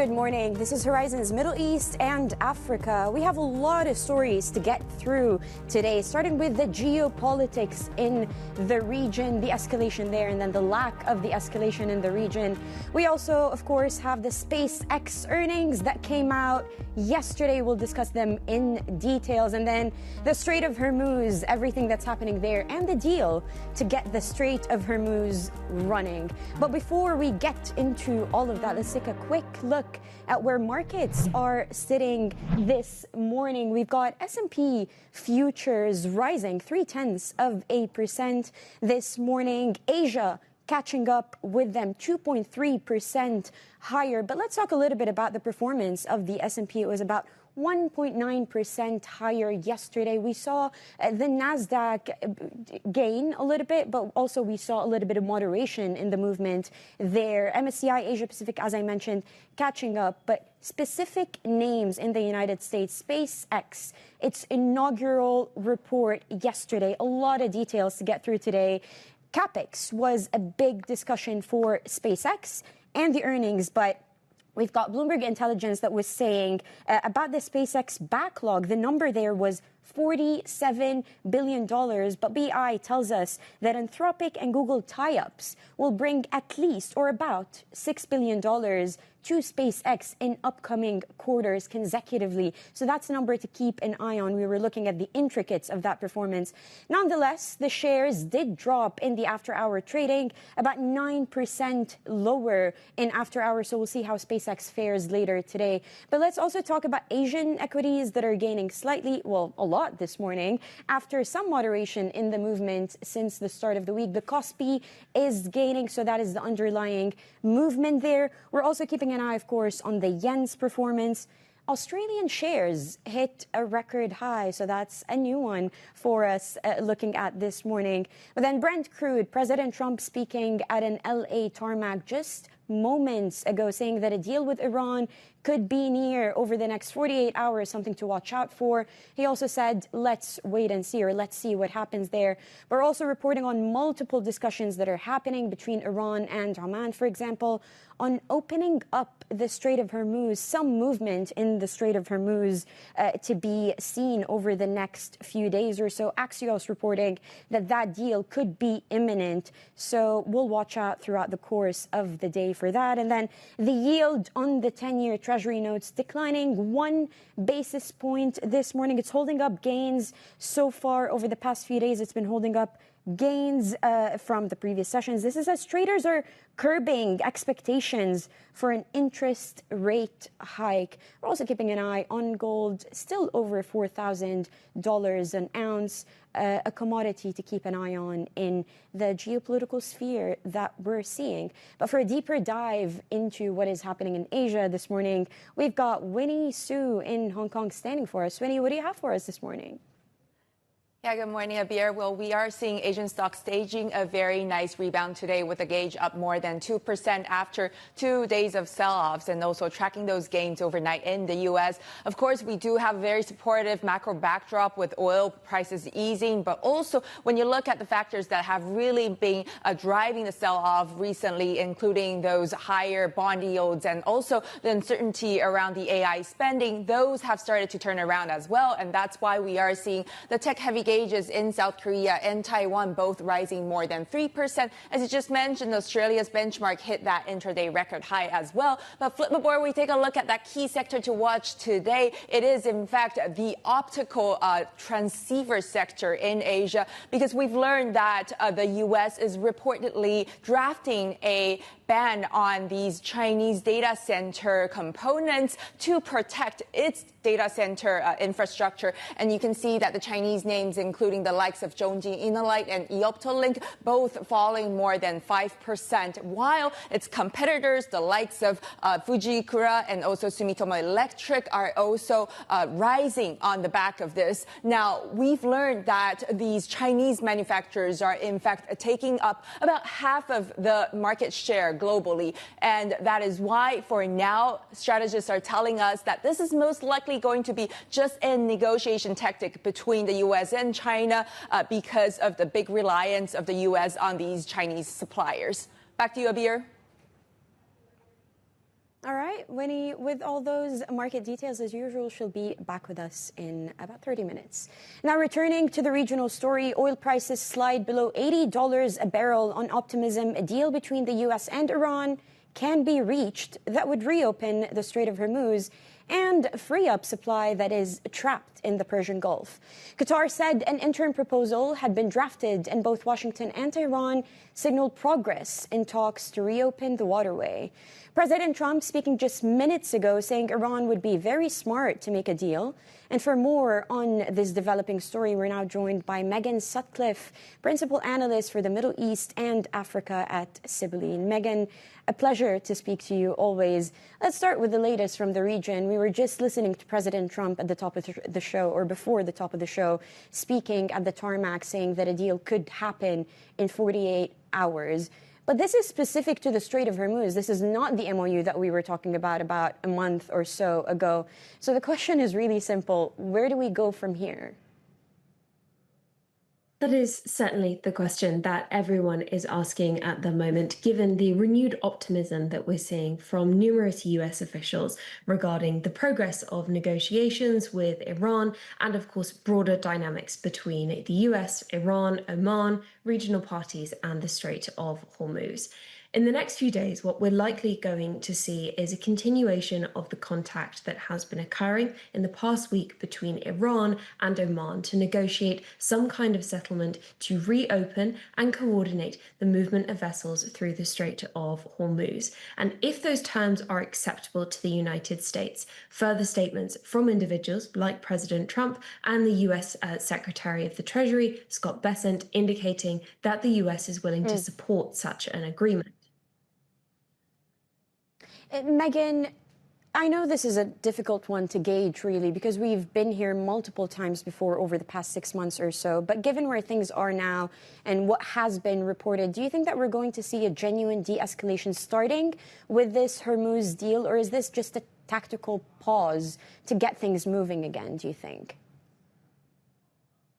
Good morning. This is Horizon's Middle East and Africa. We have a lot of stories to get through today, starting with the geopolitics in the region, the escalation there, and then the lack of the escalation in the region. We also, of course, have the SpaceX earnings that came out yesterday. We'll discuss them in details. And then the Strait of Hormuz, everything that's happening there, and the deal to get the Strait of Hormuz running. But before we get into all of that, let's take a quick look at where markets are sitting this morning. We've got S&P futures rising 0.3% this morning. Asia catching up with them 2.3% higher. But let's talk a little bit about the performance of the S&P. It was about 1.9% higher yesterday. We saw the Nasdaq gain a little bit, but also we saw a little bit of moderation in the movement there. MSCI Asia Pacific, as I mentioned, catching up, but specific names in the United States. SpaceX, its inaugural report yesterday. A lot of details to get through today. CapEx was a big discussion for SpaceX and the earnings, but we've got Bloomberg Intelligence that was saying about the SpaceX backlog. The number there was $47 billion. But BI tells us that Anthropic and Google tie-ups will bring at least or about $6 billion to SpaceX in upcoming quarters consecutively. So that's a number to keep an eye on. We were looking at the intricates of that performance. Nonetheless, the shares did drop in the after-hour trading, about 9% lower in after-hours. So we'll see how SpaceX fares later today. But let's also talk about Asian equities that are gaining slightly, well, a lot this morning after some moderation in the movement since the start of the week. The Kospi is gaining, so that is the underlying movement there. We're also keeping an eye, of course, on the yen's performance. Australian shares hit a record high, so that's a new one for us looking at this morning. But then Brent crude, President Trump speaking at an LA tarmac just moments ago, saying that a deal with Iran could be near over the next 48 hours, something to watch out for. He also said, let's wait and see, or let's see what happens there. We're also reporting on multiple discussions that are happening between Iran and Oman, for example, on opening up the Strait of Hormuz, some movement in the Strait of Hormuz to be seen over the next few days or so. Axios reporting that that deal could be imminent. So we'll watch out throughout the course of the day for that. And then the yield on the 10-year Treasury notes declining 1 basis point this morning. It's holding up gains so far over the past few days. It's been holding up gains from the previous sessions. This is as traders are curbing expectations for an interest rate hike. We're also keeping an eye on gold, still over $4,000 an ounce, a commodity to keep an eye on in the geopolitical sphere that we're seeing. But for a deeper dive into what is happening in Asia this morning, we've got Winnie Su in Hong Kong standing for us. Winnie, what do you have for us this morning? Yeah, good morning, Abir. Well, we are seeing Asian stocks staging a very nice rebound today with a gauge up more than 2% after 2 days of sell-offs and also tracking those gains overnight in the U.S. Of course, we do have a very supportive macro backdrop with oil prices easing, but also when you look at the factors that have really been driving the sell-off recently, including those higher bond yields and also the uncertainty around the AI spending, those have started to turn around as well. And that's why we are seeing the tech-heavy gauges in South Korea and Taiwan both rising more than 3%. As you just mentioned, Australia's benchmark hit that intraday record high as well. But flip before we take a look at that key sector to watch today, it is in fact the optical transceiver sector in Asia, because we've learned that the U.S. is reportedly drafting a ban on these Chinese data center components to protect its data center infrastructure. And you can see that the Chinese names, including the likes of Zhongji Inolite and Eoptolink, both falling more than 5%, while its competitors, the likes of Fujikura and also Sumitomo Electric, are also rising on the back of this. Now, we've learned that these Chinese manufacturers are in fact taking up about half of the market share globally. And that is why, for now, strategists are telling us that this is most likely going to be just a negotiation tactic between the U.S. and China because of the big reliance of the U.S. on these Chinese suppliers. Back to you, Abir. All right, Winnie, with all those market details, as usual, she'll be back with us in about 30 minutes. Now, returning to the regional story, oil prices slide below $80 a barrel on optimism. A deal between the U.S. and Iran can be reached that would reopen the Strait of Hormuz and free up supply that is trapped in the Persian Gulf. Qatar said an interim proposal had been drafted, and both Washington and Tehran signaled progress in talks to reopen the waterway. President Trump speaking just minutes ago, saying Iran would be very smart to make a deal. And for more on this developing story, we're now joined by Megan Sutcliffe, Principal Analyst for the Middle East and Africa at Sibylline. Megan, a pleasure to speak to you always. Let's start with the latest from the region. We were just listening to President Trump at the top of the show, or before the top of the show, speaking at the tarmac, saying that a deal could happen in 48 hours. But this is specific to the Strait of Hormuz. This is not the MOU that we were talking about a month or so ago. So the question is really simple. Where do we go from here? That is certainly the question that everyone is asking at the moment, given the renewed optimism that we're seeing from numerous US officials regarding the progress of negotiations with Iran and, of course, broader dynamics between the US, Iran, Oman, regional parties, and the Strait of Hormuz. In the next few days, what we're likely going to see is a continuation of the contact that has been occurring in the past week between Iran and Oman to negotiate some kind of settlement to reopen and coordinate the movement of vessels through the Strait of Hormuz. And if those terms are acceptable to the United States, further statements from individuals like President Trump and the US Secretary of the Treasury, Scott Bessent, indicating that the US is willing to support such an agreement. Megan, I know this is a difficult one to gauge, really, because we've been here multiple times before over the past 6 months or so. But given where things are now and what has been reported, do you think that we're going to see a genuine de-escalation starting with this Hormuz deal, or is this just a tactical pause to get things moving again, do you think?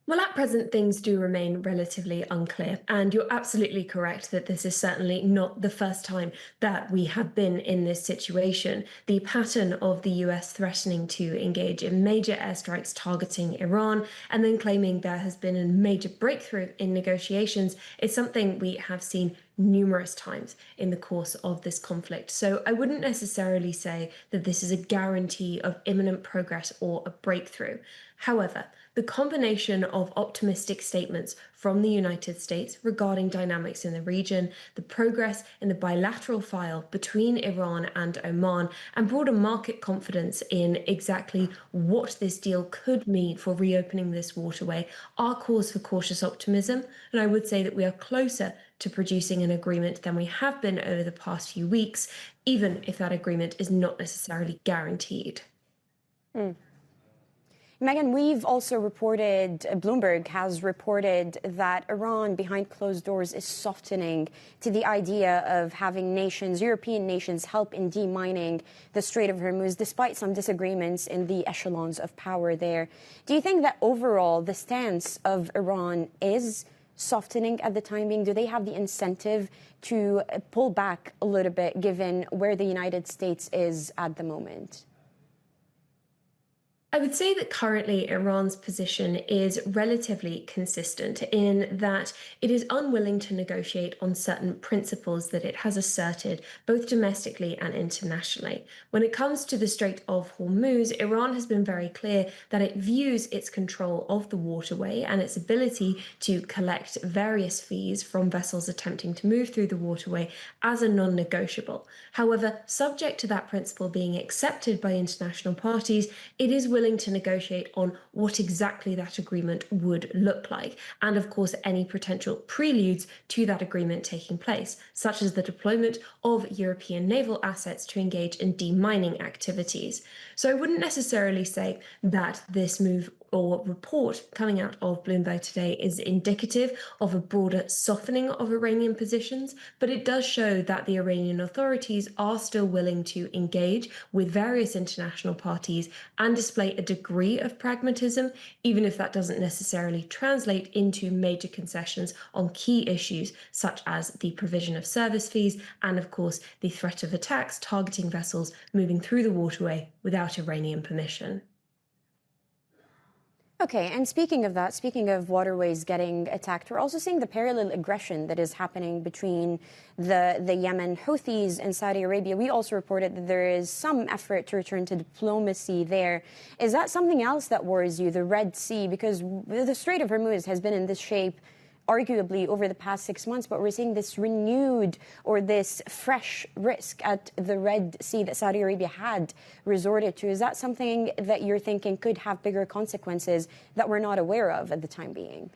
Well, at present, things do remain relatively unclear. And you're absolutely correct that this is certainly not the first time that we have been in this situation. The pattern of the US threatening to engage in major airstrikes targeting Iran and then claiming there has been a major breakthrough in negotiations is something we have seen numerous times in the course of this conflict. So I wouldn't necessarily say that this is a guarantee of imminent progress or a breakthrough. However, the combination of optimistic statements from the United States regarding dynamics in the region, the progress in the bilateral file between Iran and Oman, and broader market confidence in exactly what this deal could mean for reopening this waterway are cause for cautious optimism. And I would say that we are closer to producing an agreement than we have been over the past few weeks, even if that agreement is not necessarily guaranteed. Megan, we've also reported, Bloomberg has reported that Iran, behind closed doors, is softening to the idea of having nations, European nations, help in demining the Strait of Hormuz, despite some disagreements in the echelons of power there. Do you think that overall the stance of Iran is softening at the time being? Do they have the incentive to pull back a little bit, given where the United States is at the moment? I would say that currently Iran's position is relatively consistent in that it is unwilling to negotiate on certain principles that it has asserted both domestically and internationally. When it comes to the Strait of Hormuz, Iran has been very clear that it views its control of the waterway and its ability to collect various fees from vessels attempting to move through the waterway as a non-negotiable. However, subject to that principle being accepted by international parties, it is willing to negotiate on what exactly that agreement would look like, and of course any potential preludes to that agreement taking place, such as the deployment of European naval assets to engage in demining activities. So I wouldn't necessarily say that this move or report coming out of Bloomberg today is indicative of a broader softening of Iranian positions, but it does show that the Iranian authorities are still willing to engage with various international parties and display a degree of pragmatism, even if that doesn't necessarily translate into major concessions on key issues such as the provision of service fees and, of course, the threat of attacks targeting vessels moving through the waterway without Iranian permission. Okay, and speaking of that, speaking of waterways getting attacked, we're also seeing the parallel aggression that is happening between the Yemen Houthis and Saudi Arabia. We also reported that there is some effort to return to diplomacy there. Is that something else that worries you, the Red Sea? Because the Strait of Hormuz has been in this shape arguably over the past 6 months, but we're seeing this renewed or this fresh risk at the Red Sea that Saudi Arabia had resorted to. Is that something that you're thinking could have bigger consequences that we're not aware of at the time being?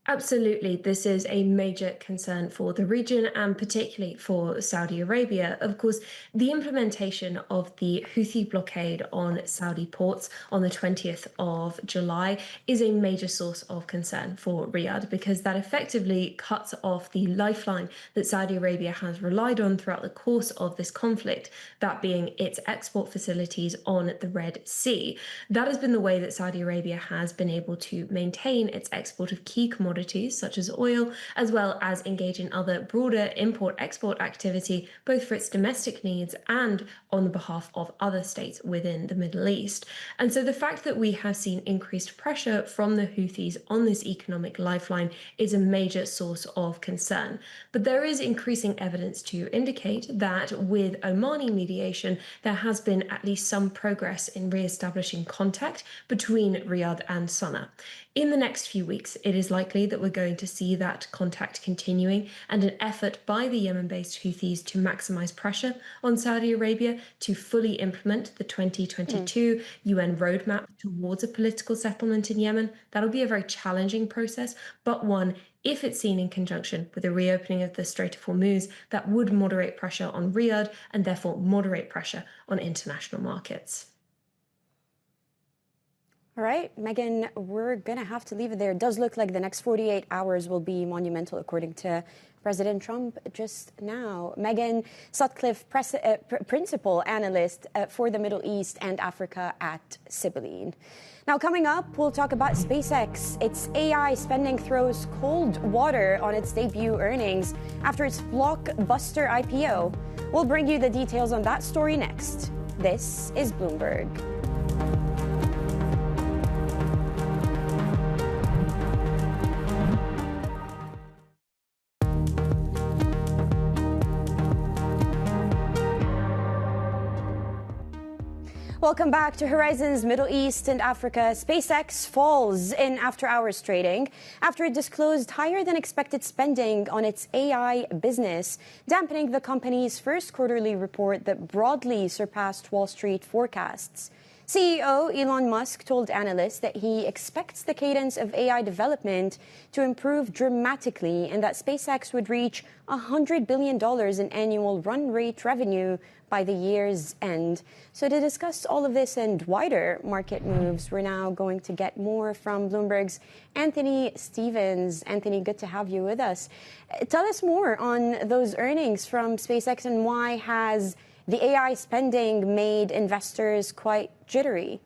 Absolutely. This is a major concern for the region and particularly for Saudi Arabia. Of course, the implementation of the Houthi blockade on Saudi ports on the 20th of July is a major source of concern for Riyadh because that effectively cuts off the lifeline that Saudi Arabia has relied on throughout the course of this conflict, that being its export facilities on the Red Sea. That has been the way that Saudi Arabia has been able to maintain its export of key commodities such as oil, as well as engage in other broader import-export activity, both for its domestic needs and on the behalf of other states within the Middle East. And so the fact that we have seen increased pressure from the Houthis on this economic lifeline is a major source of concern. But there is increasing evidence to indicate that with Omani mediation, there has been at least some progress in re-establishing contact between Riyadh and Sana'a. In the next few weeks, it is likely that we're going to see that contact continuing and an effort by the Yemen-based Houthis to maximize pressure on Saudi Arabia to fully implement the 2022 UN roadmap towards a political settlement in Yemen. That'll be a very challenging process, but one, if it's seen in conjunction with the reopening of the Strait of Hormuz, that would moderate pressure on Riyadh and therefore moderate pressure on international markets. All right, Megan, we're going to have to leave it there. It does look like the next 48 hours will be monumental, according to President Trump just now. Megan Sutcliffe, principal analyst for the Middle East and Africa at Sibylline. Now, coming up, we'll talk about SpaceX. Its AI spending throws cold water on its debut earnings after its blockbuster IPO. We'll bring you the details on that story next. This is Bloomberg. Welcome back to Horizons Middle East and Africa. SpaceX falls in after-hours trading after it disclosed higher than expected spending on its AI business, dampening the company's first quarterly report that broadly surpassed Wall Street forecasts. CEO Elon Musk told analysts that he expects the cadence of AI development to improve dramatically and that SpaceX would reach $100 billion in annual run rate revenue by the year's end. So to discuss all of this and wider market moves, we're now going to get more from Bloomberg's Anthony Stevens. Anthony, good to have you with us. Tell us more on those earnings from SpaceX and why has the AI spending made investors quite jittery?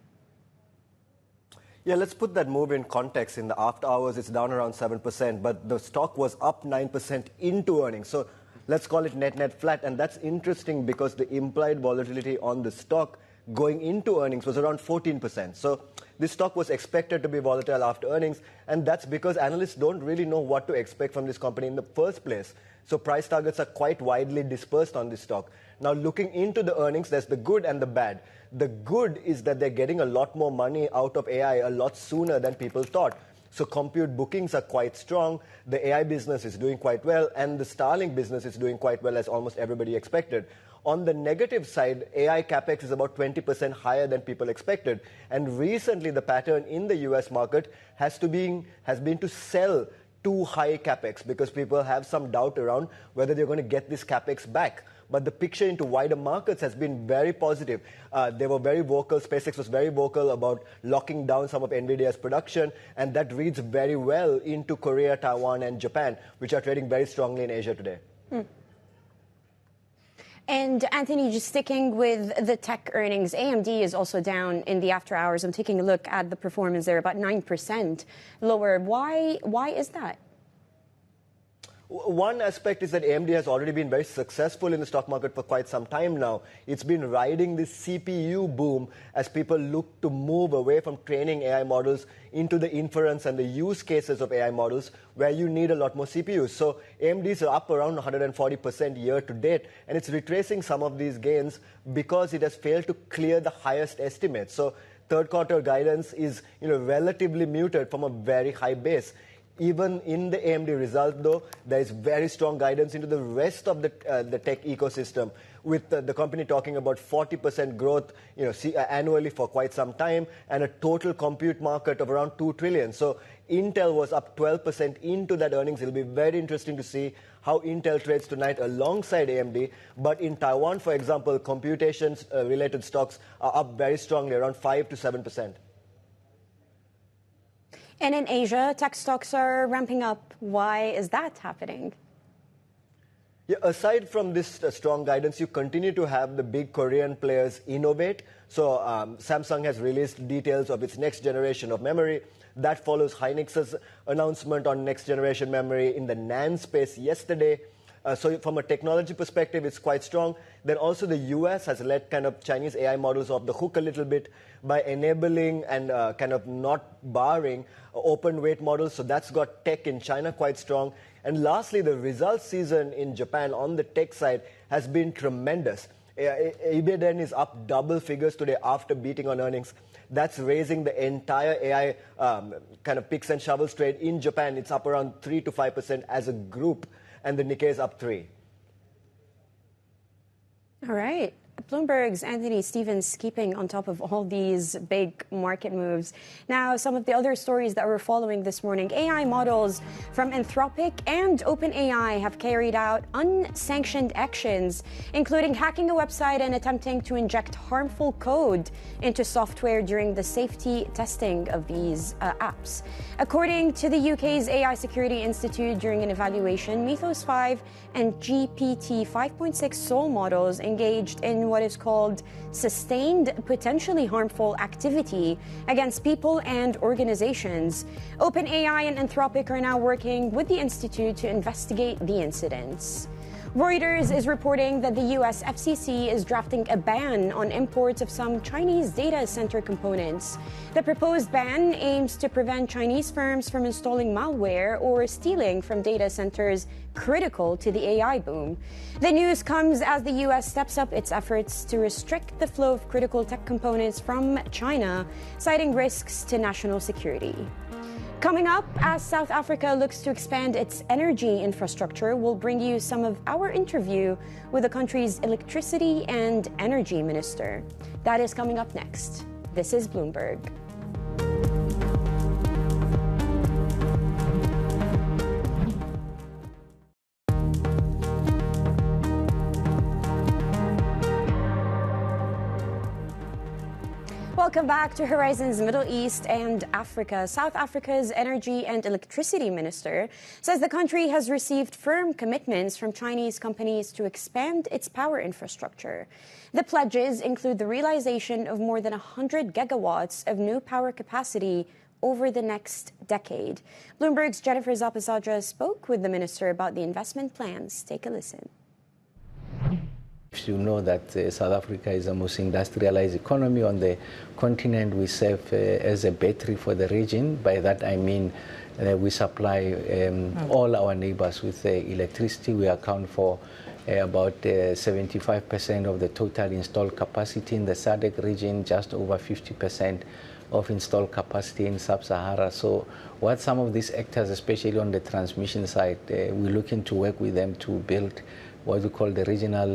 Yeah, let's put that move in context. In the after hours, it's down around 7%, but the stock was up 9% into earnings. So let's call it net flat. And that's interesting because the implied volatility on the stock going into earnings was around 14%. So this stock was expected to be volatile after earnings. And that's because analysts don't really know what to expect from this company in the first place. So price targets are quite widely dispersed on this stock. Now, looking into the earnings, there's the good and the bad. The good is that they're getting a lot more money out of AI a lot sooner than people thought. So compute bookings are quite strong. The AI business is doing quite well. And the Starlink business is doing quite well, as almost everybody expected. On the negative side, AI capex is about 20% higher than people expected. And recently, the pattern in the US market has been to sell too high capex because people have some doubt around whether they're going to get this capex back. but the picture into wider markets has been very positive. They were very vocal. SpaceX was very vocal about locking down some of NVIDIA's production, and that reads very well into Korea, Taiwan, and Japan, which are trading very strongly in Asia today. And Anthony, just sticking with the tech earnings, AMD is also down in the after hours. I'm taking a look at the performance there, about 9% lower. Why is that? One aspect is that AMD has already been very successful in the stock market for quite some time now. It's been riding this CPU boom as people look to move away from training AI models into the inference and the use cases of AI models where you need a lot more CPUs. So AMD's are up around 140% year to date, and it's retracing some of these gains because it has failed to clear the highest estimates. So third quarter guidance is relatively muted from a very high base. Even in the AMD result, though, there is very strong guidance into the rest of the tech ecosystem, with the company talking about 40% growth annually for quite some time and a total compute market of around $2 trillion. So Intel was up 12% into that earnings. It'll be very interesting to see how Intel trades tonight alongside AMD. But in Taiwan, for example, computations-related stocks are up very strongly, around 5 to 7%. And in Asia, tech stocks are ramping up. Why is that happening? Yeah, aside from this strong guidance, you continue to have the big Korean players innovate. So Samsung has released details of its next generation of memory. That follows Hynix's announcement on next generation memory in the NAND space yesterday. So from a technology perspective, it's quite strong. Then also the US has let kind of Chinese AI models off the hook a little bit by enabling and kind of not barring open weight models. So that's got tech in China quite strong. And lastly, the results season in Japan on the tech side has been tremendous. Ibiden is up double figures today after beating on earnings. That's raising the entire AI kind of picks and shovels trade in Japan. It's up around 3 to 5% as a group. And the Nikkei is up 3. All right. Bloomberg's Anthony Stevens keeping on top of all these big market moves. Now, some of the other stories that we're following this morning. AI models from Anthropic and OpenAI have carried out unsanctioned actions, including hacking a website and attempting to inject harmful code into software during the safety testing of these apps. According to the UK's AI Security Institute, during an evaluation, Mythos 5 and GPT 5.6 Sol models engaged in what is called sustained potentially harmful activity against people and organizations. OpenAI and Anthropic are now working with the institute to investigate the incidents. Reuters is reporting that the U.S. FCC is drafting a ban on imports of some Chinese data center components. The proposed ban aims to prevent Chinese firms from installing malware or stealing from data centers critical to the AI boom. The news comes as the U.S. steps up its efforts to restrict the flow of critical tech components from China, citing risks to national security. Coming up, as South Africa looks to expand its energy infrastructure, we'll bring you some of our interview with the country's electricity and energy minister. That is coming up next. This is Bloomberg. Welcome back to Horizons Middle East and Africa. South Africa's energy and electricity minister says the country has received firm commitments from Chinese companies to expand its power infrastructure. The pledges include the realization of more than 100 gigawatts of new power capacity over the next decade. Bloomberg's Jennifer Zapasadra spoke with the minister about the investment plans. Take a listen. You know that South Africa is the most industrialized economy on the continent. We serve as a battery for the region. By that I mean we supply all our neighbors with electricity. We account for about 75% of the total installed capacity in the SADC region, just over 50% of installed capacity in Sub-Sahara. So what some of these actors, especially on the transmission side, we're looking to work with them to build what we call the regional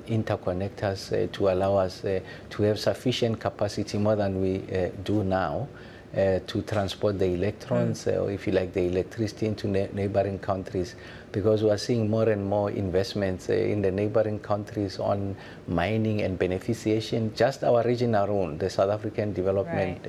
interconnectors to allow us to have sufficient capacity, more than we do now, to transport the electrons, or if you like, the electricity into neighboring countries, because we are seeing more and more investments in the neighboring countries on mining and beneficiation. Just our region alone, the South African development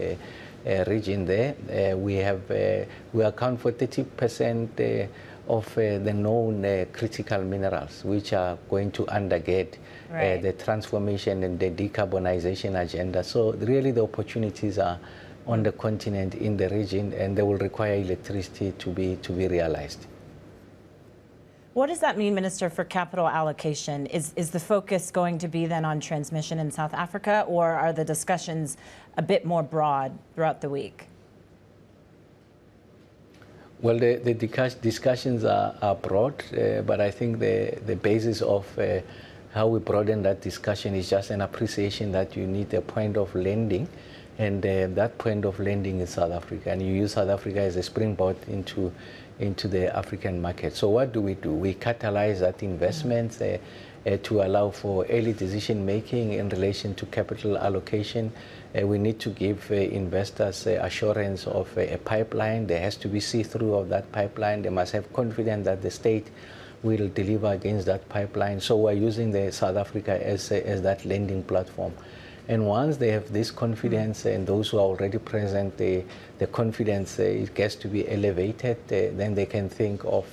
region there, we account for 30% of the known critical minerals, which are going to undergird the transformation and the decarbonization agenda. So really the opportunities are on the continent, in the region, and they will require electricity to be realized. What does that mean, Minister, for capital allocation? Is the focus going to be then on transmission in South Africa, or are the discussions a bit more broad throughout the week? Well, the discussions are broad, but I think the basis of how we broaden that discussion is just an appreciation that you need a point of landing, and that point of landing is South Africa, and you use South Africa as a springboard into the African market. So what do? We catalyze that investment to allow for early decision making in relation to capital allocation. We need to give investors assurance of a pipeline. There has to be see-through of that pipeline. They must have confidence that the state will deliver against that pipeline. So we're using the South Africa as that lending platform. And once they have this confidence, and those who are already present, the confidence it gets to be elevated, then they can think of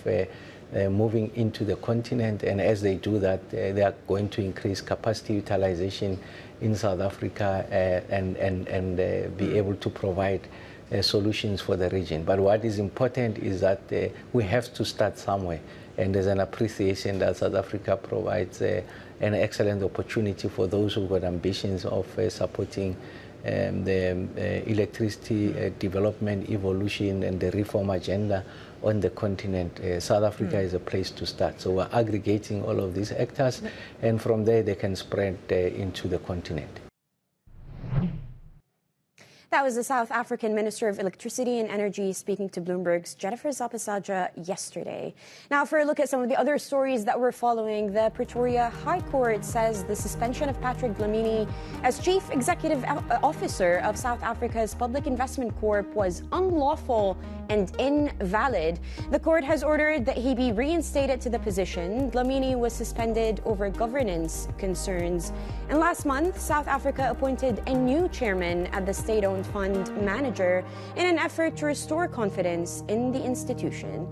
moving into the continent. And as they do that, they are going to increase capacity utilization in South Africa and be able to provide solutions for the region. But what is important is that we have to start somewhere. And there's an appreciation that South Africa provides an excellent opportunity for those who've got ambitions of supporting the electricity development, evolution, and the reform agenda on the continent. South Africa is a place to start. So we're aggregating all of these actors, and from there they can spread into the continent. That was the South African Minister of Electricity and Energy speaking to Bloomberg's Jennifer Zapasaja yesterday. Now, for a look at some of the other stories that we're following, the Pretoria High Court says the suspension of Patrick Dlamini as Chief Executive Officer of South Africa's Public Investment Corp was unlawful and invalid. The court has ordered that he be reinstated to the position. Dlamini was suspended over governance concerns. And last month, South Africa appointed a new chairman at the state-owned fund manager in an effort to restore confidence in the institution.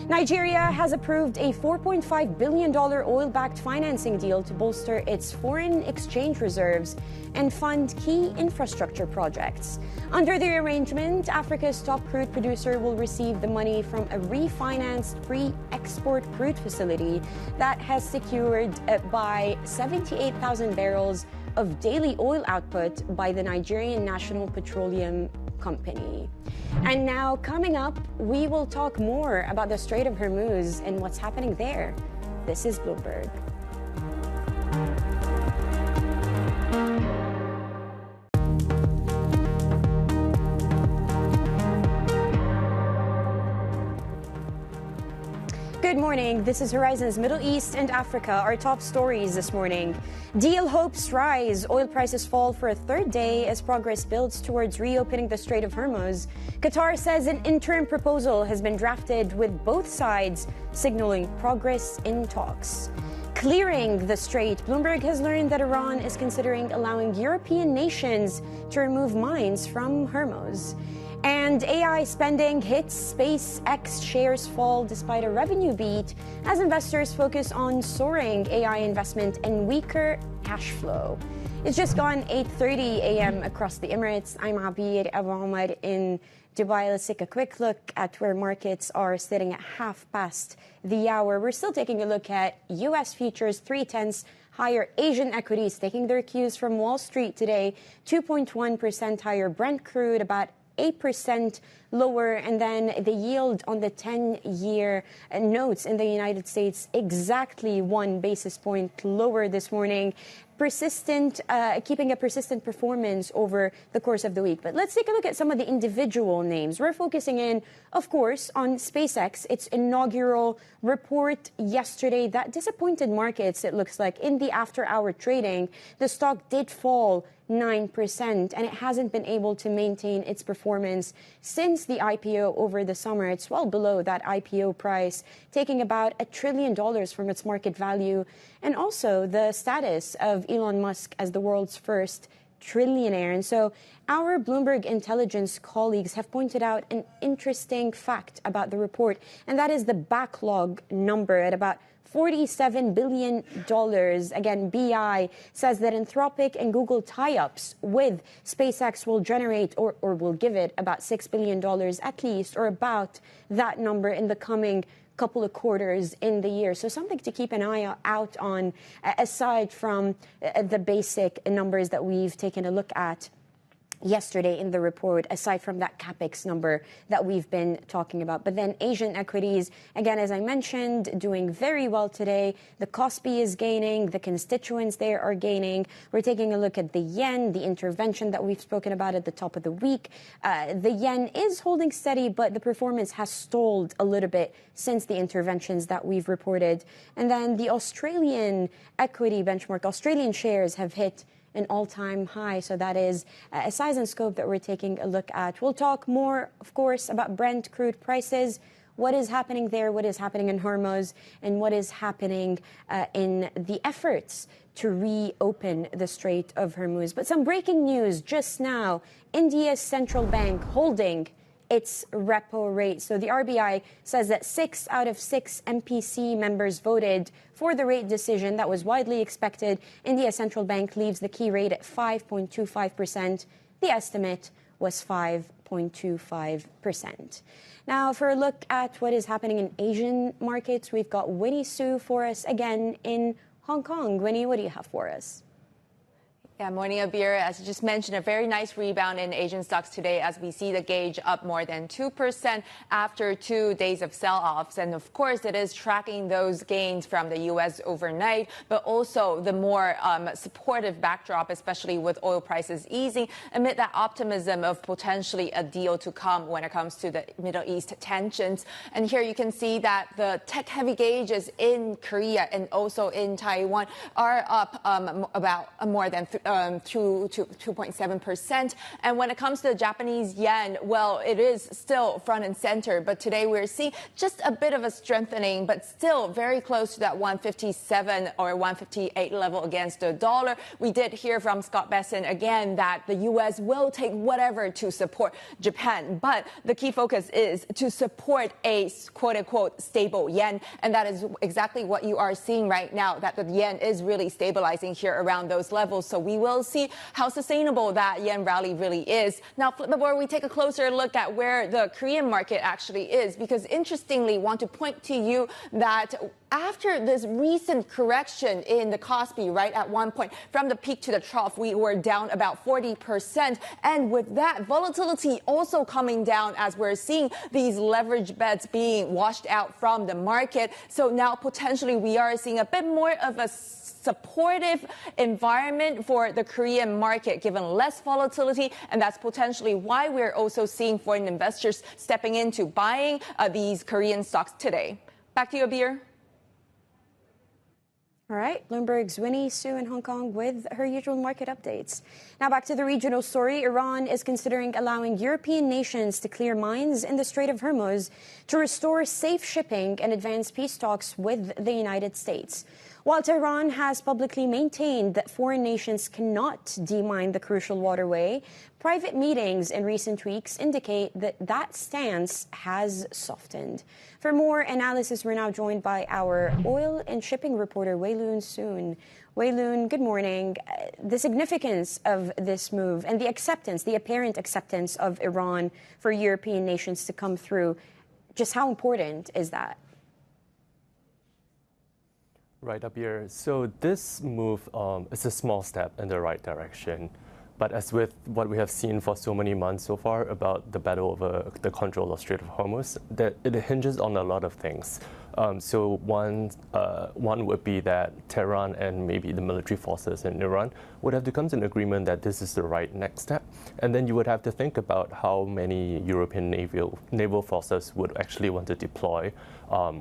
Nigeria has approved a $4.5 billion oil-backed financing deal to bolster its foreign exchange reserves and fund key infrastructure projects. Under the arrangement, Africa's top crude producer will receive the money from a refinanced pre-export crude facility that has secured by 78,000 barrels of daily oil output by the Nigerian National Petroleum Company. And now, coming up, we will talk more about the Strait of Hormuz and what's happening there. This is Bloomberg. Good morning. This is Horizon's Middle East and Africa. Our top stories this morning. Deal hopes rise. Oil prices fall for a third day as progress builds towards reopening the Strait of Hormuz. Qatar says an interim proposal has been drafted with both sides signaling progress in talks. Clearing the strait, Bloomberg has learned that Iran is considering allowing European nations to remove mines from Hormuz. And AI spending hits, SpaceX shares fall despite a revenue beat as investors focus on soaring AI investment and weaker cash flow. It's just gone 8:30 a.m. across the Emirates. I'm Abir Abu Omar in Dubai. Let's take a quick look at where markets are sitting at 5:30. We're still taking a look at U.S. futures, 0.3 higher. Asian equities taking their cues from Wall Street today, 2.1% higher. Brent crude about 8% lower, and then the yield on the 10-year notes in the United States exactly 1 basis point lower this morning. keeping a persistent performance over the course of the week. But let's take a look at some of the individual names. We're focusing in, of course, on SpaceX, its inaugural report yesterday that disappointed markets, it looks like. In the after-hour trading, the stock did fall 9%, and it hasn't been able to maintain its performance since the IPO over the summer. It's well below that IPO price, taking about $1 trillion from its market value, and also the status of Elon Musk as the world's first trillionaire. And so our Bloomberg intelligence colleagues have pointed out an interesting fact about the report, and that is the backlog number at about $47 billion. Again, BI says that Anthropic and Google tie-ups with SpaceX will generate or will give it about $6 billion at least, or about that number in the coming couple of quarters in the year. So something to keep an eye out on, aside from the basic numbers that we've taken a look at yesterday in the report, aside from that capex number that we've been talking about. But then Asian equities, again, as I mentioned, doing very well today. The Kospi is gaining, the constituents there are gaining. We're taking a look at the yen, the intervention that we've spoken about at the top of the week. The yen is holding steady, but the performance has stalled a little bit since the interventions that we've reported. And then the Australian equity benchmark, Australian shares have hit an all-time high. So that is a size and scope that we're taking a look at. We'll talk more, of course, about Brent crude prices, what is happening there, what is happening in Hormuz, and what is happening in the efforts to reopen the Strait of Hormuz. But some breaking news just now. India's central bank holding its repo rate. So the RBI says that 6 out of 6 MPC members voted for the rate decision that was widely expected. India's central bank leaves the key rate at 5.25%. The estimate was 5.25%. Now, for a look at what is happening in Asian markets, we've got Winnie Su for us again in Hong Kong. Winnie, what do you have for us? Yeah, morning, Abir. As you just mentioned, a very nice rebound in Asian stocks today as we see the gauge up more than 2% after 2 days of sell-offs. And of course, it is tracking those gains from the U.S. overnight, but also the more supportive backdrop, especially with oil prices easing amid that optimism of potentially a deal to come when it comes to the Middle East tensions. And here you can see that the tech-heavy gauges in Korea and also in Taiwan are up about more than 2.7%. And when it comes to the Japanese yen, well, it is still front and center. But today we're seeing just a bit of a strengthening, but still very close to that 157 or 158 level against the dollar. We did hear from Scott Bessent again that the U.S. will take whatever to support Japan. But the key focus is to support a quote-unquote stable yen. And that is exactly what you are seeing right now, that the yen is really stabilizing here around those levels. So we will see how sustainable that yen rally really is. Now, flip the board, we take a closer look at where the Korean market actually is, because interestingly, want to point to you that after this recent correction in the Kospi, right at one point, from the peak to the trough, we were down about 40%. And with that, volatility also coming down as we're seeing these leverage bets being washed out from the market. So now potentially we are seeing a bit more of a supportive environment for the Korean market, given less volatility. And that's potentially why we're also seeing foreign investors stepping into buying these Korean stocks today. Back to you, Abir. All right, Bloomberg's Winnie Su in Hong Kong with her usual market updates. Now back to the regional story. Iran is considering allowing European nations to clear mines in the Strait of Hormuz to restore safe shipping and advance peace talks with the United States. While Tehran has publicly maintained that foreign nations cannot demine the crucial waterway, private meetings in recent weeks indicate that that stance has softened. For more analysis, we're now joined by our oil and shipping reporter, Wei-Loon Soon. Wei-Loon, good morning. The significance of this move and the acceptance, the apparent acceptance of Iran for European nations to come through, just how important is that? Right up here. So this move is a small step in the right direction. But as with what we have seen for so many months so far about the battle over the control of Strait of Hormuz, that it hinges on a lot of things. So one would be that Tehran and maybe the military forces in Iran would have to come to an agreement that this is the right next step. And then you would have to think about how many European naval forces would actually want to deploy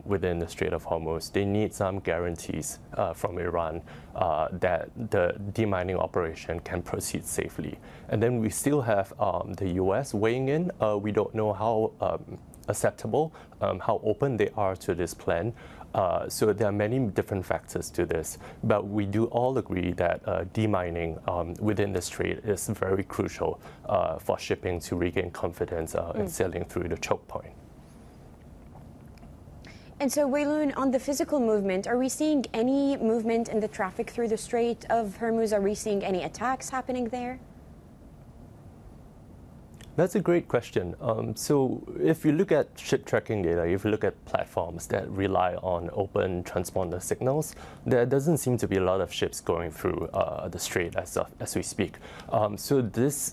within the Strait of Hormuz. They need some guarantees from Iran that the demining operation can proceed safely. And then we still have the US weighing in. We don't know how acceptable, how open they are to this plan. So there are many different factors to this, but we do all agree that demining within the strait is very crucial for shipping to regain confidence in sailing through the choke point. And so, Wei-Lun, on the physical movement, are we seeing any movement in the traffic through the Strait of Hormuz? Are we seeing any attacks happening there? That's a great question. So if you look at ship tracking data, if you look at platforms that rely on open transponder signals, there doesn't seem to be a lot of ships going through the strait as we speak. So this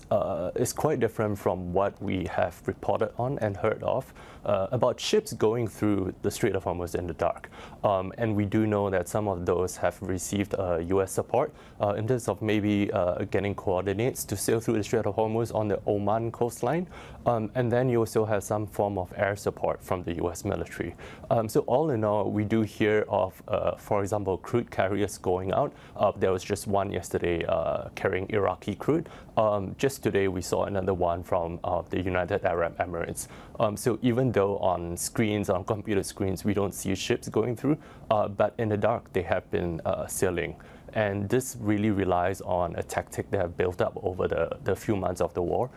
is quite different from what we have reported on and heard of about ships going through the Strait of Hormuz in the dark. And we do know that some of those have received US support in terms of maybe getting coordinates to sail through the Strait of Hormuz on the Oman coastline. And then you also have some form of air support from the US military. So all in all, we do hear of, for example, crude carriers going out. There was just one yesterday carrying Iraqi crude. Just today, we saw another one from the United Arab Emirates. So even though on screens, on computer screens, we don't see ships going through, but in the dark, they have been sailing. And this really relies on a tactic that have built up over the few months of the war,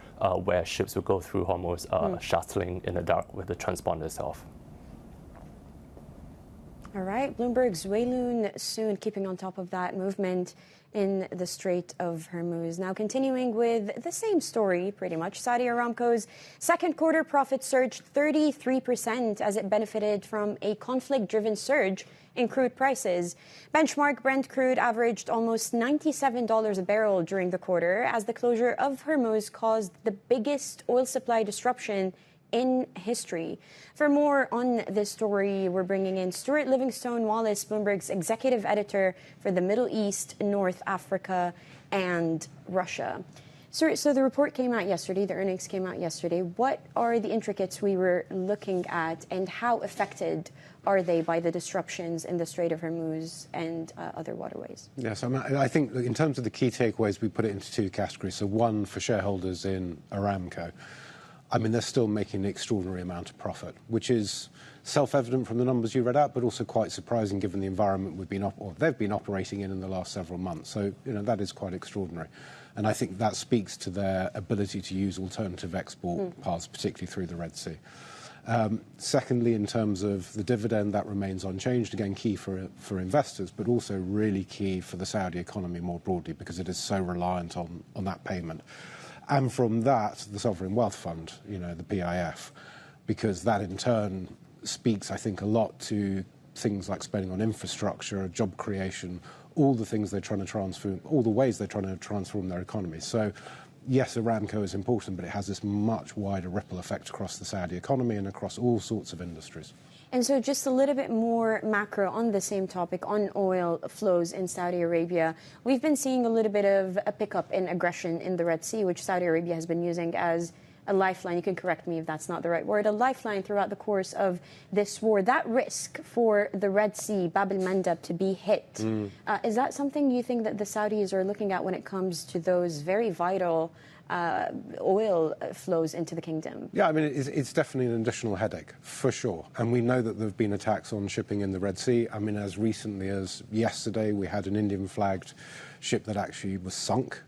where ships would go through Hormuz shuttling in the dark with the transponders off. All right, Bloomberg's Wei-Lun soon keeping on top of that movement in the Strait of Hormuz. Now continuing with the same story, pretty much. Saudi Aramco's second quarter profits surged 33% as it benefited from a conflict-driven surge in crude prices. Benchmark Brent crude averaged almost $97 a barrel during the quarter as the closure of Hormuz caused the biggest oil supply disruption in history. For more on this story, we're bringing in Stuart Livingstone-Wallace, Bloomberg's executive editor for the Middle East, North Africa, and Russia. So the report came out yesterday, the earnings came out yesterday. What are the intricacies we were looking at, and how affected are they by the disruptions in the Strait of Hormuz and other waterways? Yes, I think in terms of the key takeaways, we put it into two categories. So one for shareholders in Aramco. I mean, they're still making an extraordinary amount of profit, which is self-evident from the numbers you read out, but also quite surprising given the environment they've been operating in the last several months. So, that is quite extraordinary. And I think that speaks to their ability to use alternative export paths, particularly through the Red Sea. Secondly, in terms of the dividend, that remains unchanged, again, key for investors, but also really key for the Saudi economy more broadly because it is so reliant on that payment. And from that, the Sovereign Wealth Fund, the PIF, because that in turn speaks, I think, a lot to things like spending on infrastructure, job creation, all the things they're trying to transform, all the ways they're trying to transform their economy. So, yes, Aramco is important, but it has this much wider ripple effect across the Saudi economy and across all sorts of industries. And so just a little bit more macro on the same topic, on oil flows in Saudi Arabia. We've been seeing a little bit of a pickup in aggression in the Red Sea, which Saudi Arabia has been using as a lifeline. You can correct me if that's not the right word. A lifeline throughout the course of this war. That risk for the Red Sea, Bab el-Mandeb, to be hit, is that something you think that the Saudis are looking at when it comes to those very vital oil flows into the kingdom? Yeah, I mean, it's definitely an additional headache, for sure. And we know that there have been attacks on shipping in the Red Sea. I mean, as recently as yesterday, we had an Indian-flagged ship that actually was sunk.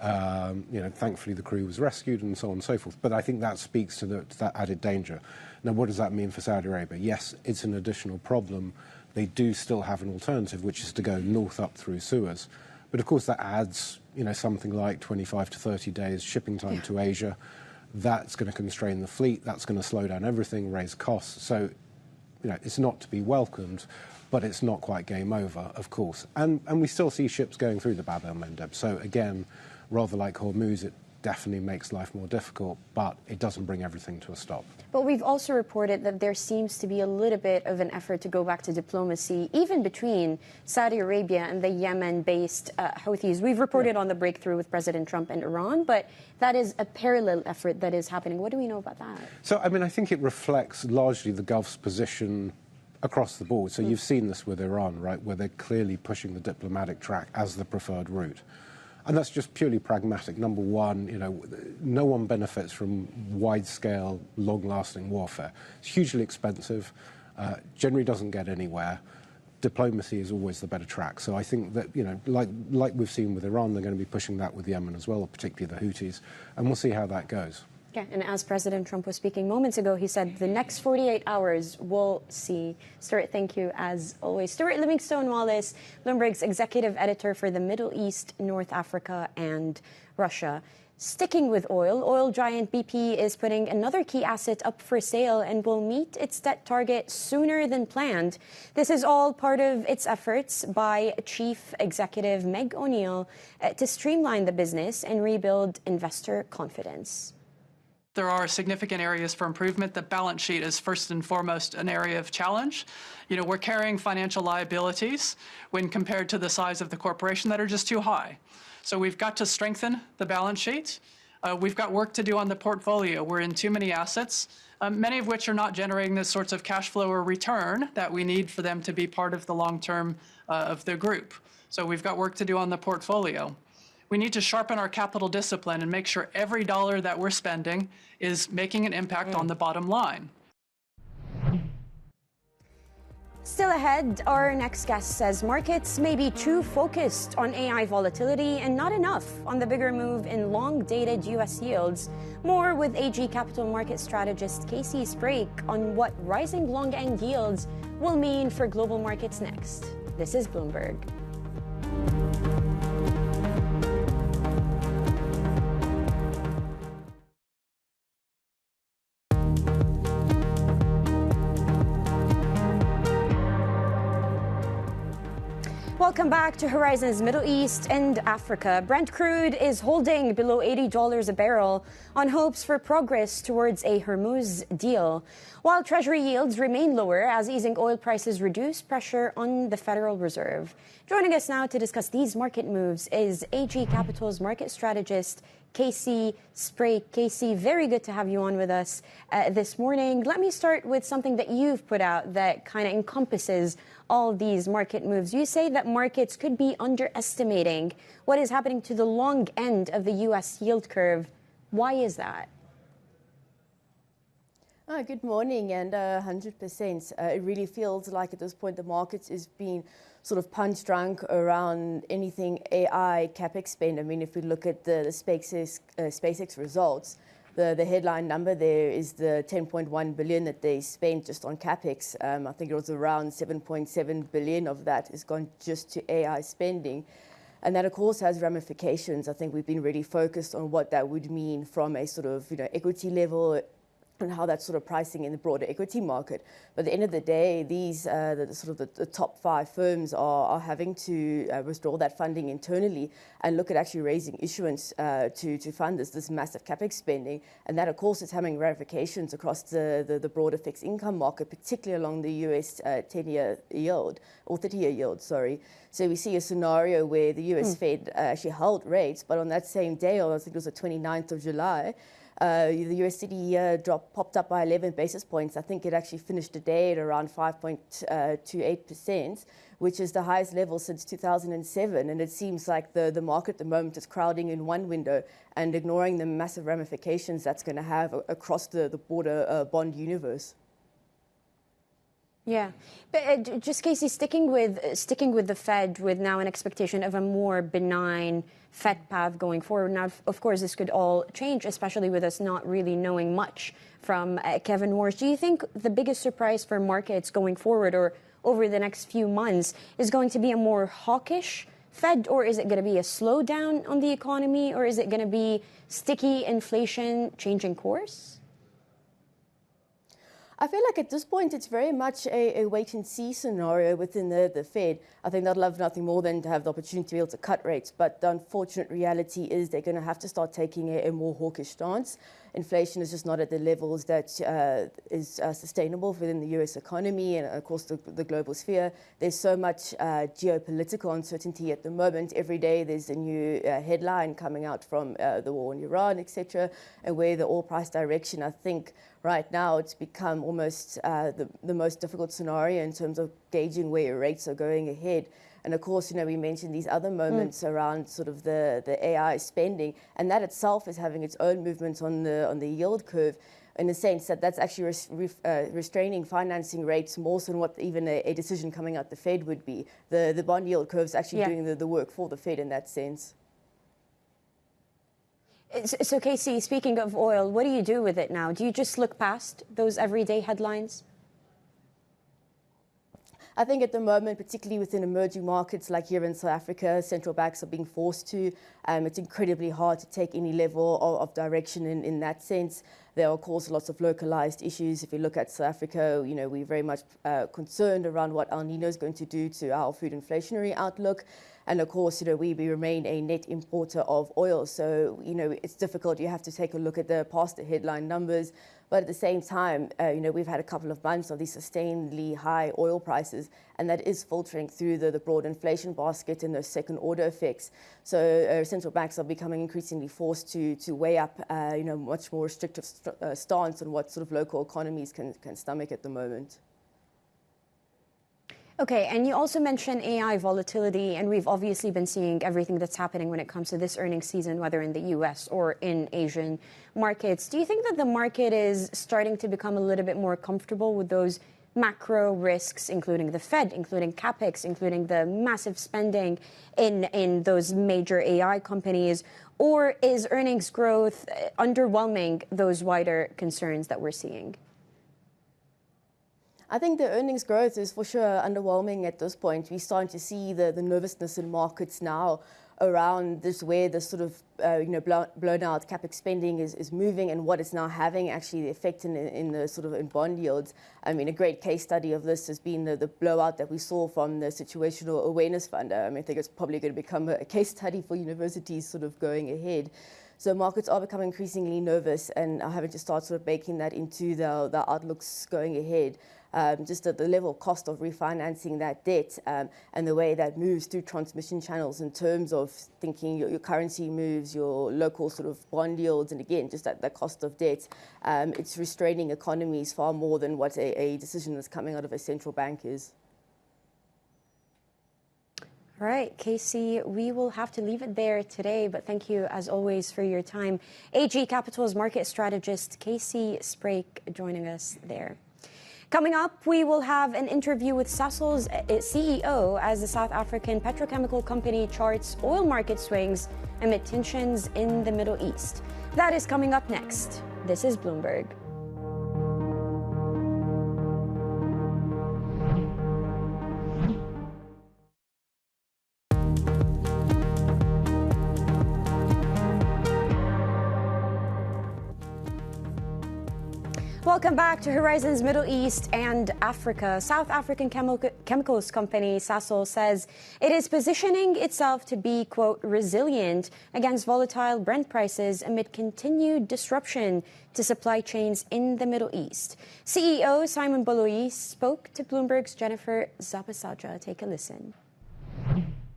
Thankfully, the crew was rescued and so on and so forth. But I think that speaks to that added danger. Now, what does that mean for Saudi Arabia? Yes, it's an additional problem. They do still have an alternative, which is to go north up through Suez. But of course, that adds, something like 25 to 30 days shipping time to Asia. That's going to constrain the fleet. That's going to slow down everything, raise costs. So, it's not to be welcomed, but it's not quite game over, of course. And we still see ships going through the Bab el-Mandeb. So again, rather like Hormuz, definitely makes life more difficult, but it doesn't bring everything to a stop. But we've also reported that there seems to be a little bit of an effort to go back to diplomacy, even between Saudi Arabia and the Yemen-based Houthis. We've reported on the breakthrough with President Trump and Iran, but that is a parallel effort that is happening. What do we know about that? So, I mean, I think it reflects largely the Gulf's position across the board. So you've seen this with Iran, right, where they're clearly pushing the diplomatic track as the preferred route. And that's just purely pragmatic. Number one, no one benefits from wide-scale, long-lasting warfare. It's hugely expensive, generally doesn't get anywhere. Diplomacy is always the better track. So I think that, like we've seen with Iran, they're going to be pushing that with Yemen as well, particularly the Houthis, and we'll see how that goes. Yeah, and as President Trump was speaking moments ago, he said the next 48 hours we'll see. Stuart, thank you as always. Stuart Livingstone-Wallace, Bloomberg's executive editor for the Middle East, North Africa, and Russia. Sticking with oil giant BP is putting another key asset up for sale and will meet its debt target sooner than planned. This is all part of its efforts by Chief Executive Meg O'Neill to streamline the business and rebuild investor confidence. There are significant areas for improvement. The balance sheet is first and foremost an area of challenge. We're carrying financial liabilities when compared to the size of the corporation that are just too high. So we've got to strengthen the balance sheet. We've got work to do on the portfolio. We're in too many assets, many of which are not generating the sorts of cash flow or return that we need for them to be part of the long term of the group. So we've got work to do on the portfolio. We need to sharpen our capital discipline and make sure every dollar that we're spending is making an impact on the bottom line. Still ahead, our next guest says markets may be too focused on AI volatility and not enough on the bigger move in long-dated U.S. yields. More with AG Capital Market strategist Sprake on what rising long-end yields will mean for global markets next. This is Bloomberg. Welcome back to Horizons Middle East and Africa. Brent crude is holding below $80 a barrel on hopes for progress towards a Hormuz deal, while Treasury yields remain lower as easing oil prices reduce pressure on the Federal Reserve. Joining us now to discuss these market moves is AG Capital's market strategist, Sprake. Casey, very good to have you on with us this morning. Let me start with something that you've put out that kind of encompasses all these market moves. You say that markets could be underestimating what is happening to the long end of the U.S. yield curve. Why is that? Good morning, and 100%. It really feels like at this point the market is being sort of punch drunk around anything AI CapEx spend. I mean, if we look at the SpaceX results, the headline number there is the 10.1 billion that they spent just on CapEx. I think it was around 7.7 billion of that has gone just to AI spending. And that, of course, has ramifications. I think we've been really focused on what that would mean from a sort of equity level and how that's sort of pricing in the broader equity market. But at the end of the day, these the top 5 firms are having to withdraw that funding internally and look at actually raising issuance to fund this massive capex spending. And that, of course, is having ramifications across the broader fixed income market, particularly along the US 10-year yield, or 30-year yield, sorry. So we see a scenario where the US Fed actually held rates, but on that same day, or I think it was the 29th of July, the USD popped up by 11 basis points. I think it actually finished the day at around 5.28%, which is the highest level since 2007. And it seems like the market at the moment is crowding in one window and ignoring the massive ramifications that's going to have across the broader bond universe. Yeah, but just Casey, sticking with the Fed, with now an expectation of a more benign Fed path going forward. Now, of course, this could all change, especially with us not really knowing much from Kevin Warsh. Do you think the biggest surprise for markets going forward or over the next few months is going to be a more hawkish Fed, or is it going to be a slowdown on the economy, or is it going to be sticky inflation changing course? I feel like at this point it's very much a wait-and-see scenario within the Fed. I think they'd love nothing more than to have the opportunity to be able to cut rates, but the unfortunate reality is they're going to have to start taking a more hawkish stance. Inflation is just not at the levels that is sustainable within the US economy and, of course, the global sphere. There's so much geopolitical uncertainty at the moment. Every day there's a new headline coming out from the war in Iran, etc., and where the oil price direction, I think, right now it's become almost the most difficult scenario in terms of gauging where rates are going ahead. And of course, we mentioned these other moments around sort of the AI spending, and that itself is having its own movements on the yield curve, in the sense that that's actually restraining financing rates more so than what even a decision coming out the Fed would be. The bond yield curve is actually doing the work for the Fed in that sense. So, Casey, speaking of oil, what do you do with it now? Do you just look past those everyday headlines? I think at the moment, particularly within emerging markets like here in South Africa, central banks are being forced to. It's incredibly hard to take any level of direction in that sense. There are, of course, lots of localized issues. If you look at South Africa, we're very much concerned around what El Nino is going to do to our food inflationary outlook. And of course, we remain a net importer of oil. So, it's difficult. You have to take a look at past the headline numbers. But at the same time, we've had a couple of months of these sustainedly high oil prices, and that is filtering through the broad inflation basket and those second order effects. So central banks are becoming increasingly forced to weigh up, much more restrictive stance on what sort of local economies can stomach at the moment. Okay, and you also mentioned AI volatility, and we've obviously been seeing everything that's happening when it comes to this earnings season, whether in the US or in Asian markets. Do you think that the market is starting to become a little bit more comfortable with those macro risks, including the Fed, including CapEx, including the massive spending in those major AI companies? Or is earnings growth underwhelming those wider concerns that we're seeing? I think the earnings growth is for sure underwhelming at this point. We're starting to see the nervousness in markets now around this, where the sort of blown out capex spending is moving, and what it's now having actually the effect in the sort of in bond yields. I mean, a great case study of this has been the blowout that we saw from the Situational Awareness Fund. I think it's probably going to become a case study for universities sort of going ahead. So markets are becoming increasingly nervous and are having to start sort of baking that into the outlooks going ahead. Just at the level of cost of refinancing that debt and the way that moves through transmission channels in terms of thinking your currency moves, your local sort of bond yields, and again, just at the cost of debt, it's restraining economies far more than what a decision that's coming out of a central bank is. All right, Casey, we will have to leave it there today, but thank you, as always, for your time. AG Capital's market strategist, Casey Sprake, joining us there. Coming up, we will have an interview with Sasol's CEO as the South African petrochemical company charts oil market swings amid tensions in the Middle East. That is coming up next. This is Bloomberg. Welcome back to Horizons Middle East and Africa. South African chemicals company Sasol says it is positioning itself to be, quote, resilient against volatile Brent prices amid continued disruption to supply chains in the Middle East. CEO Simon Baloyi spoke to Bloomberg's Jennifer Zapasadra. Take a listen.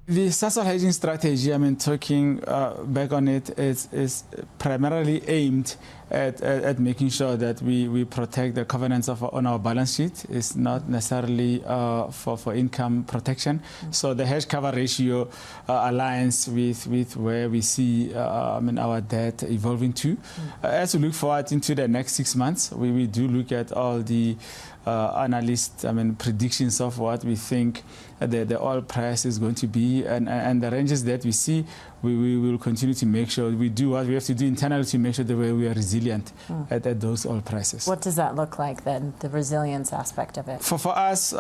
The Sasol hedging strategy, talking back on it, is primarily aimed at making sure that we protect the covenants on our balance sheet. It's not necessarily for income protection. So the hedge cover ratio aligns with where we see our debt evolving to. As we look forward into the next 6 months, we do look at all the analyst predictions of what we think the oil price is going to be, and the ranges that we see, we will continue to make sure we do what we have to do internally to make sure that we are resilient at those oil prices. What does that look like then, the resilience aspect of it? For us,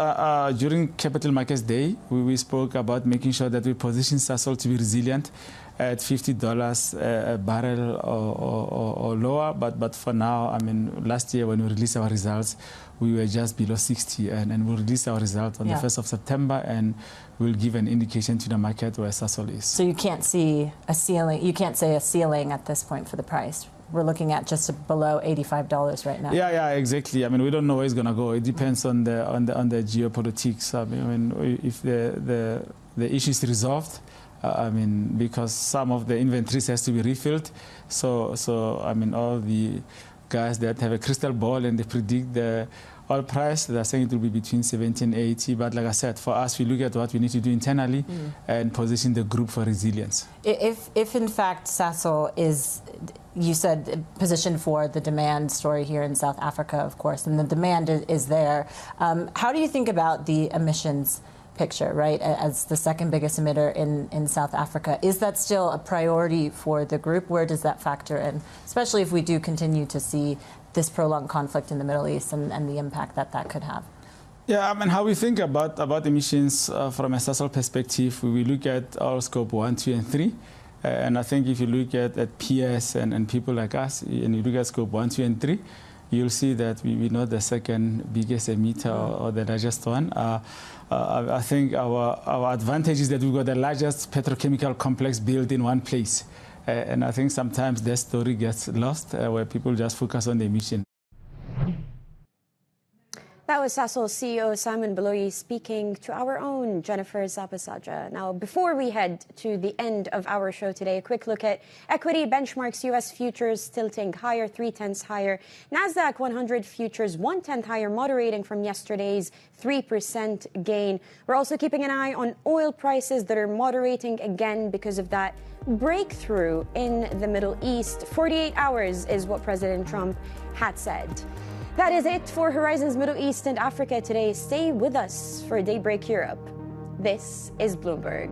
during Capital Markets Day, we spoke about making sure that we position Sasol to be resilient at $50 a barrel or lower. But for now, I mean, last year when we released our results, we were just below 60, and we'll release our result on the 1st of September, and we'll give an indication to the market where Sasol is. So you can't see a ceiling, you can't say a ceiling at this point for the price. We're looking at just below $85 right now. Yeah, exactly. I mean, we don't know where it's going to go. It depends on the geopolitics. I mean, if the issue is resolved, I mean, because some of the inventories has to be refilled. So I mean, all the guys that have a crystal ball and they predict the oil price, they're saying it will be between 70 and 80. But like I said, for us, we look at what we need to do internally and position the group for resilience. If in fact Sasol is, you said, positioned for the demand story here in South Africa, of course, and the demand is there. How do you think about the emissions picture, right, as the second biggest emitter in South Africa? Is that still a priority for the group? Where does that factor in, especially if we do continue to see this prolonged conflict in the Middle East and the impact that could have? Yeah, I mean, how we think about emissions from a Sasol perspective, we look at our scope 1, 2, and 3. And I think if you look at PS and people like us, and you look at scope 1, 2, and 3, you'll see that we're not the second biggest emitter or the largest one. I think our advantage is that we've got the largest petrochemical complex built in one place. And I think sometimes that story gets lost where people just focus on the emission. That was Sasol CEO Simon Baloyi speaking to our own Jennifer Zapasaja. Now, before we head to the end of our show today, a quick look at equity benchmarks. U.S. futures tilting higher, 0.3 higher. NASDAQ 100 futures 1/10 higher, moderating from yesterday's 3% gain. We're also keeping an eye on oil prices that are moderating again because of that breakthrough in the Middle East. 48 hours is what President Trump had said. That is it for Horizons Middle East and Africa today. Stay with us for Daybreak Europe. This is Bloomberg.